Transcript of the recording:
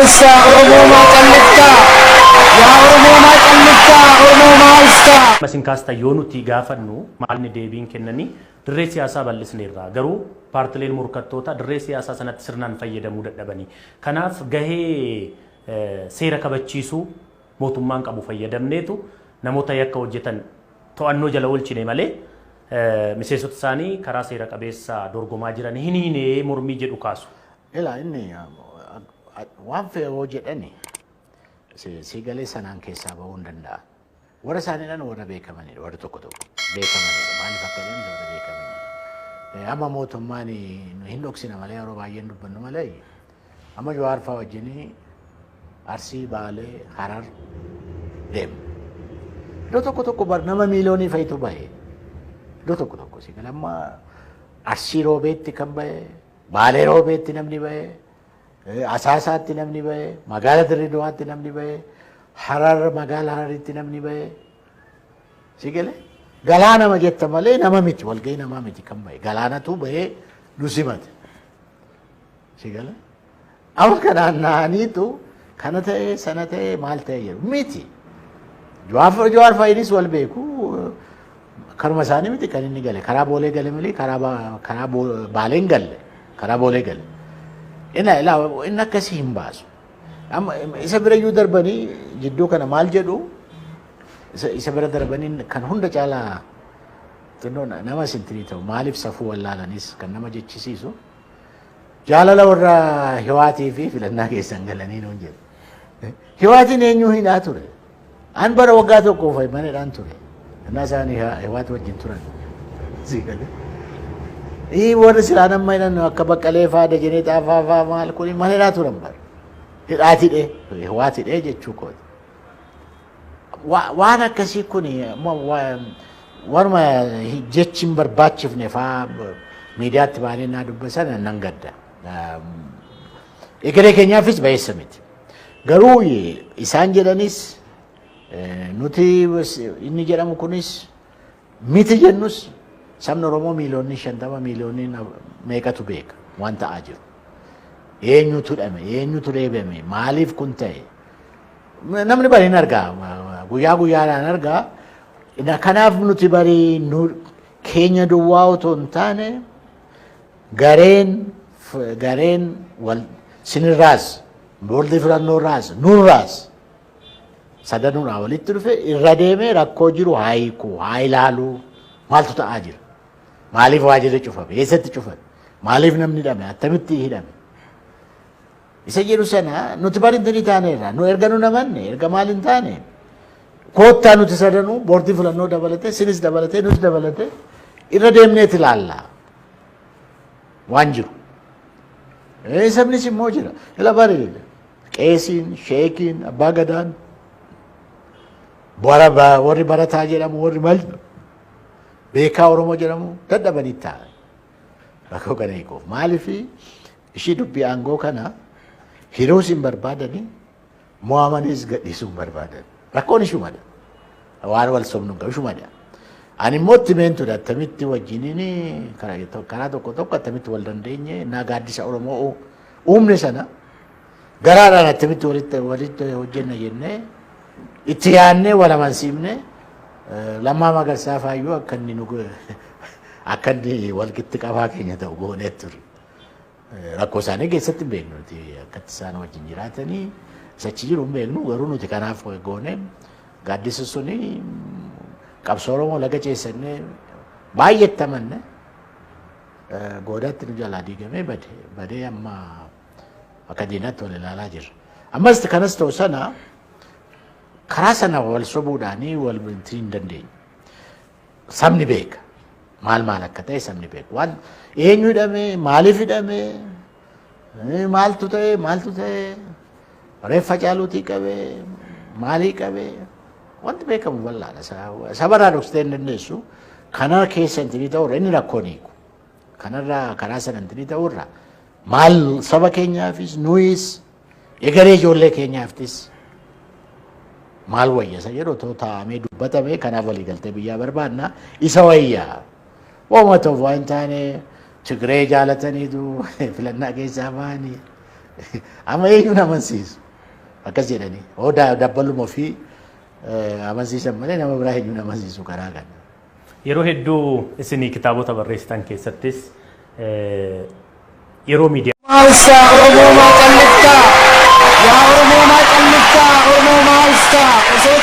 maalsa Oromoo maalcallifta yaa Oromoo maalcallifta Oromoo maalsa masin kaasta yoo nuti gaafannu maalni deebiin kennanii dirree siyaasaa bal'isneerra garuu paartileen murkattoota dirree siyaasaa sanatti sirnaan fayyadamuu dadhabanii kanaaf gahee seera kabachiisuu mootummaan qabu fayyadamneetu namoota yakka hojjetan to'annoo jala oolchine malee miseensota isaanii karaa seera qabeessa dorgomaa jiran hin hiine mormii jedhu kaasu. Ela inni waan fe'oo jedhani siigalee sanaan keessaa bahuu hin danda'a. Warra isaaniidhaan warra beekamanidha. Warra tokko beekamanidha. Maaliif akka deemtu warra beekamanidha. Amma mootummaan hin dhoksina malee yeroo baay'een dubbannu malee amma Jawaar fa'aa wajjin Arsii, Baalee, Harar deemu. Iddoo tokko bar nama miiliyoonii fa'itu bahe. Iddoo tokko siigalee amma Arsii roobeetti kan bahe, Baalee roobeetti namni bahe, Asaasaatti namni bahe, magaalaa Dirreedawaatti namni bahe, Harar magaalaa Hararitti namni bahe. Siigalee galaana ma jetta malee nama miti walgahii namaa miti kan bahe. Galaanatu bahee nu simate. Siigalee amma kanaan naaniitu kana ta'e sana ta'e maal ta'e jedhu miti. Jawaar faayinis wal beeku karuma isaanii miti kan inni gale karaa boolee gale malee karaa baaleen galle karaa boolee gale. Inni akkasii hin baasu. Amma isa bira iyyuu darbanii jidduu kana maal jedhu isa bira darbanii kan hunda caalaa nama sintirii ta'u maaliif safuu wallaalanis kan nama jechisiisu jaalala warra Hiwaatii fi filannaa keessan galanii nuun jedhu. Hiwaatiin eenyuu hidhaa ture. An bara waggaa tokkoof maneedhaan ture. Innaa isaanii Hiwaati wajjin turan. Warri silaan amma hidhan akka Baqqalee fa'aa Dajanee Xaafaa fa'aa maal kuni maneedhaa turan bara. Hidhaatidhe Hiwaatidhe jechuu kooti. Waan akkasii kuni warma jechi hin barbaachifne fa'aa miidiyaatti baanee naa dubbisan nan gadda. Egeree keenyaafis bayeessa miti. Garuu isaan jedhanis nuti inni jedhamu kunis miti jennus sabni Oromoo miiliyoonni 50 miiliyoonni meeqatu beeka waan ta'aa jiru. Eenyutu dhame eenyutu reebame maaliif kun ta'e namni bari hin argaa guyyaa guyyaadhaan argaa. Kanaaf nuti bari keenya duwwaa otoo hin taane gareen wal sinirraas boordii filannoorraas nurraas sadanuudhaa walitti dhufe irra deemee rakkoo jiru haa hiikuu haa ilaaluu maaltu ta'aa jira. Maaliif waajjirri cufame eessatti cufame maaliif namni hidhame attamitti hidhame. Isa jedhu sana nuti bari hin taaneerra nu erga nu namanne erga maal hin taane koottaa nuti sadanuu boordii filannoo dabalatee sinis dabalatee nuti dabalatee irra deemneeti ilaallaa waan jiru. Sabnis immoo jira. Ila bari qeesiin, sheekiin, abbaa gadaan warri barataa jedhamu warri maal beekaa Oromoo jedhamu dadhabanii taa'an. Rakkoo kana hiikuuf maaliif ishii dubbii aangoo kana hiruus hin barbaadanii mo'amanis gadhiisuu hin barbaadan. Rakkoon ishumadha. Waan wal sobnu qabu ishumadha. Ani immoo itti beentudha attamitti wajjiniin karaa tokko attamitti wal dandeenye naa gaaddisa Oromoo uumne sana garaadhaan attamitti walitti hojjenna jennee itti yaadnee wal amansiifne Lammaa Magarsaa faayyoo akka inni walqitti qabaa keenya ta'u goonee ture. Rakkoo isaanii keessatti hin beeknu nuti akkatti isaan wajjin jiraatanii sachi jiru hin beeknu garuu nuti kanaaf goonee gaaddisa suni qabsoo Oromoo laga ceessannee baay'eetti amanne goodaatti nu jalaa diigamee badee amma akka diinaatti wal ilaalaa jirra. Ammas kanas ta'u sana karaa sana wal sobuudhaanii wal bultii hin dandeenye. Sabni beeka maal akka ta'e sabni beeka. Waan eenyu hidhame maaliif hidhame maaltu ta'e reeffa caaluutii qabee maalii qabee wanti beekamu bal'aadha. Sabarraa dhoksitee hin dandeessu. Kana keessa intinii ta'urra inni rakkoon hiiku. Kanarraa karaa sana intinii ta'urra maal saba keenyaafis nuyis egeree ijoollee keenyaafis maal wayyasa jedhu otoo taa'amee dubbatamee kanaaf waliigaltee biyyaa barbaadna isa wayyaa. Waan ta'uuf waan taane Tigree jaalataniitu filannaa keessaa bahanii Amma eenyuun amansiisu. Akkas jedhanii. Oo dabbaluma ofii amansiisan malee nama biraa eenyuun amansiisu karaa kana. Yeroo hedduu isinii kitaabota barreessitan keessattis yeroo miidiyaa. Maalsa Oromoo maal calliftaa? Yaa Oromoo maal calliftaa? Oromoo maalsa? Osoo